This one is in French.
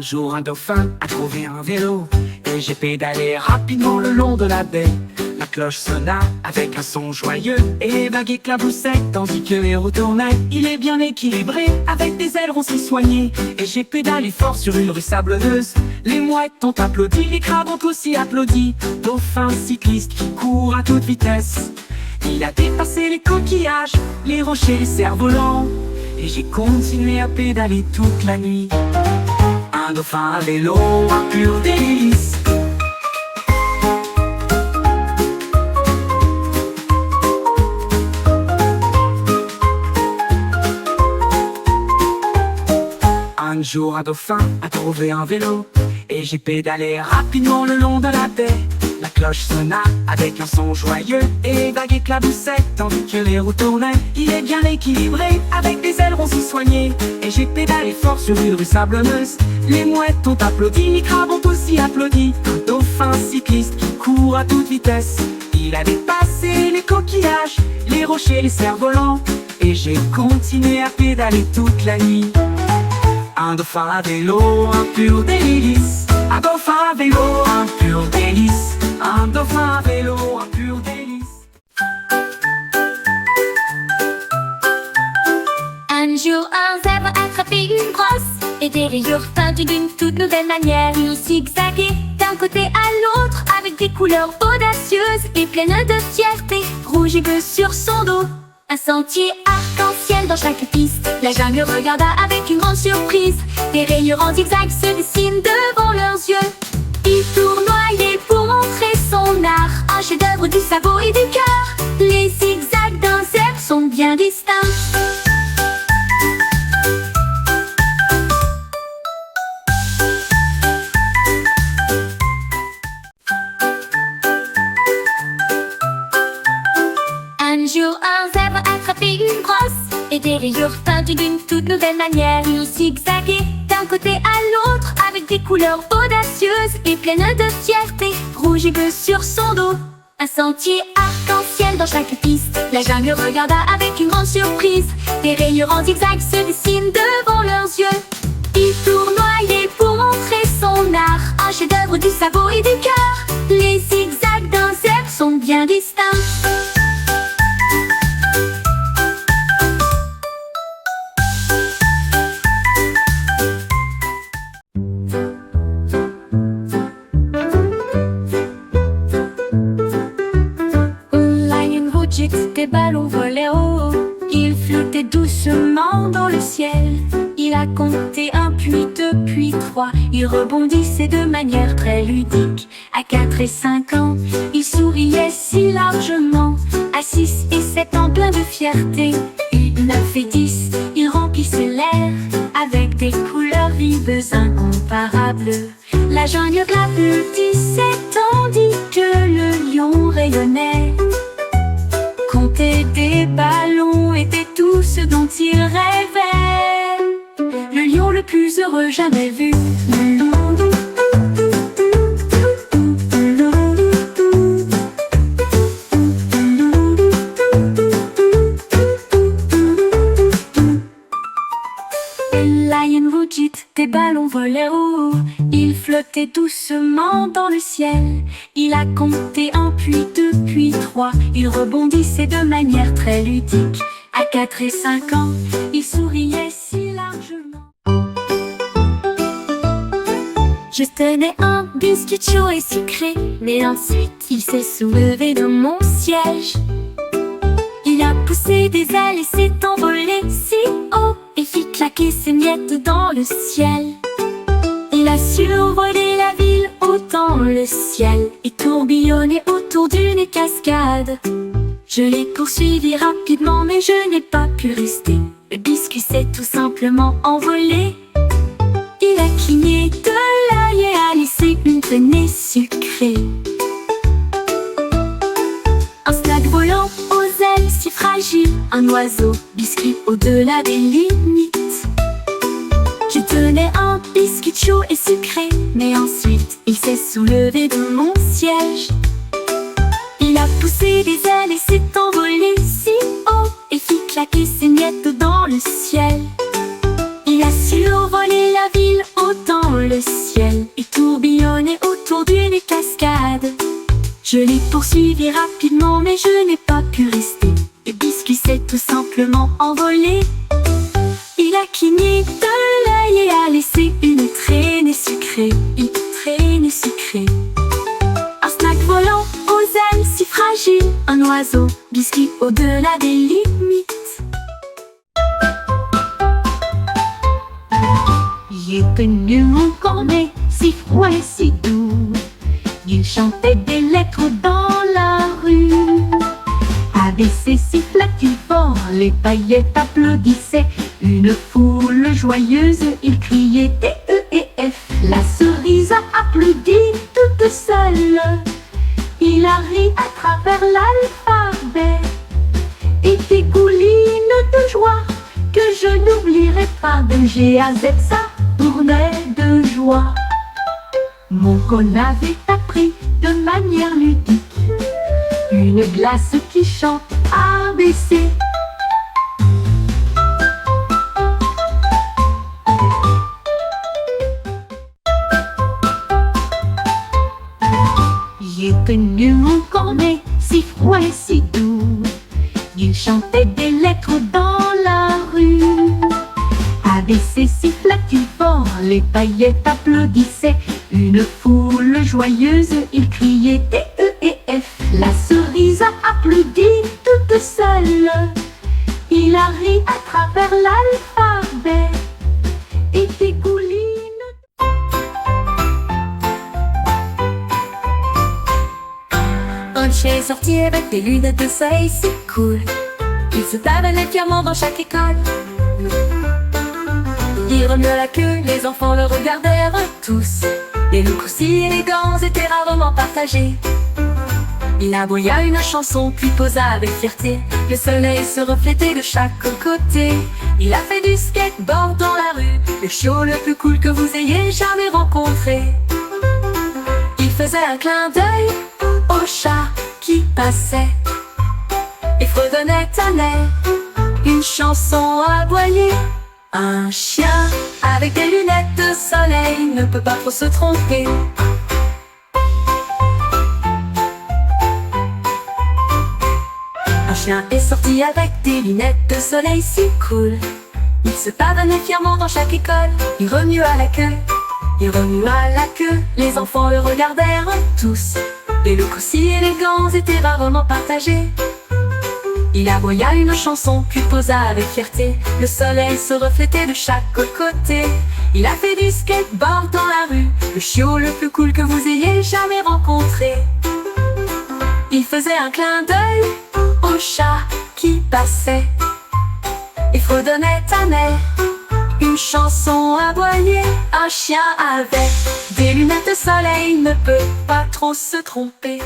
jour, un dauphin a trouvé un vélo et j'ai pédalé rapidement le long de la baie. La cloche sonna avec un son joyeux et les vagues éclaboussaient tandis que les roues tournaient. Il est bien équilibré avec des ailerons si soignés et j'ai pédalé fort sur une rue sablonneuse. Les mouettes ont applaudi, les crabes ont aussi applaudi. Dauphin cycliste qui court à toute vitesse. Il a dépassé les coquillages, les rochers, les cerfs-volants. Et j'ai continué à pédaler toute la nuit. Un dauphin à vélo, un pur délice. Un jour, un dauphin a trouvé un vélo et j'ai pédalé rapidement le long de la baie. La cloche sonna avec un son joyeux et les vagues éclaboussaient tandis que les roues tournaient. Il est bien équilibré avec des ailerons si soignés et j'ai pédalé fort sur une rue sablonneuse. Les mouettes ont applaudi, les crabes ont aussi applaudi. Un dauphin cycliste qui court à toute vitesse. Il a dépassé les coquillages, les rochers, les cerfs-volants. Et j'ai continué à pédaler toute la nuit. Un dauphin à vélo, un pur délice. Un dauphin à vélo, un pur délice. Un dauphin à vélo, un pur délice. Un jour, un zèbre a attrapé une brosse et des rayures peintes d'une toute nouvelle manière. Il zigzaguait d'un côté à l'autre avec des couleurs audacieuses et pleines de fierté. Rouge et bleu sur son dos, un sentier arc-en-ciel dans chaque piste. La jungle regarda avec une grande surprise. Des rayures en zigzag se dessinent devant leurs yeux. Il tournoyait pour montrer son art, un chef-d'œuvre du sabot et du cœur. Les zigzags d'un zèbre sont bien distincts. Un jour, un zèbre a attrapé une brosse et des rayures peintes d'une toute nouvelle manière. Il zigzaguait d'un côté à l'autre avec des couleurs audacieuses et pleines de fierté. Rouge et bleu sur son dos, un sentier arc-en-ciel dans chaque piste. La jungle regarda avec une grande surprise. Des rayures en zigzag se dessinent devant leurs yeux. Il tournoyait pour montrer son art, un chef-d'œuvre du sabot et du cœur. Les zigzags d'un zèbre sont bien distincts. Des ballons volaient haut, il flottait doucement dans le ciel. Il a compté 1 puis 2 puis 3. Il rebondissait de manière très ludique. À 4 et 5 ans, il souriait si largement. À 6 et 7 ans, plein de fierté. 9 et 10, il remplissait l'air avec des couleurs vives incomparables. La jungle applaudissait tandis que le lion rayonnait. Compter des ballons était tout ce dont il rêvait. Le lion le plus heureux jamais vu. Lion rugit, des ballons volaient haut. Il flottait doucement dans le ciel. Il a compté 1 puis 2 puis 3. Il rebondissait de manière très ludique. À 4 et 5 ans, il souriait si largement. Je tenais un biscuit chaud et sucré, mais ensuite il s'est soulevé de mon siège. Il a poussé des ailes et s'est envolé si haut et fit claquer ses miettes dans le ciel. Il a survolé la ville haut dans le ciel et tourbillonné autour d'une cascade. Je l'ai poursuivi rapidement mais je n'ai pas pu rester. Le biscuit s'est tout simplement envolé. Il a cligné de l'œil et a laissé une traînée sucrée. Un snack volant aux ailes si fragiles, un oiseau biscuit au-delà des limites. Je tenais un biscuit chaud et sucré, mais ensuite il s'est soulevé de mon siège. Il a poussé des ailes et s'est envolé si haut et fit claquer miettes dans le ciel. Il a survolé la ville haut dans le ciel et tourbillonnait autour d'une cascade. Je l'ai poursuivi rapidement, mais je n'ai pas pu rester. Le biscuit s'est tout simplement envolé. Il a cligné de l'œil et a laissé une traînée sucrée, une traînée sucrée. Un snack volant aux ailes si fragiles, un oiseau biscuit au-delà des limites. J'ai connu mon cornet si froid et si doux. Il chantait des lettres dans la rue. Avec ses sifflets fort, les paillettes applaudissaient. Une foule joyeuse, il criait D-E-E-F. La cerise a applaudi toute seule. Il a ri à travers l'alphabet et dégouline de joie que je n'oublierai pas. De G à Z, ça tournait de joie. Mon cône avait appris de manière ludique une glace qui chante ABC. J'ai connu mon cornet si froid et si doux. Il chantait des lettres dans la rue. Avec ses sifflets fort, les paillettes applaudissaient. Une foule joyeuse, il criait D-E-E-F. La cerise a applaudi toute seule. Il a ri à travers l'alphabet et dégouline. Un chien est sorti avec des lunettes de soleil si cool. Il se promenait fièrement dans chaque école. Il remuait la queue, les enfants le regardèrent tous. Les looks aussi élégants étaient rarement partagés. Il aboya une chanson puis posa avec fierté. Le soleil se reflétait de chaque côté. Il a fait du skateboard dans la rue, le chiot le plus cool que vous ayez jamais rencontré. Il faisait un clin d'œil au chat qui passait et fredonnait un air, une chanson aboyée. Un chien avec des lunettes de soleil ne peut pas trop se tromper. Un chien est sorti avec des lunettes de soleil si cool. Il se pavonnait fièrement dans chaque école. Il remua la queue, il remua la queue. Les enfants le regardèrent tous. Les looks aussi élégants étaient rarement partagés. Il aboya une chanson puis posa avec fierté. Le soleil se reflétait de chaque côté. Il a fait du skateboard dans la rue, le chiot le plus cool que vous ayez jamais rencontré. Il faisait un clin d'œil au chat qui passait et fredonnait un air, une chanson aboyée. Un chien avec des lunettes de soleil ne peut pas trop se tromper.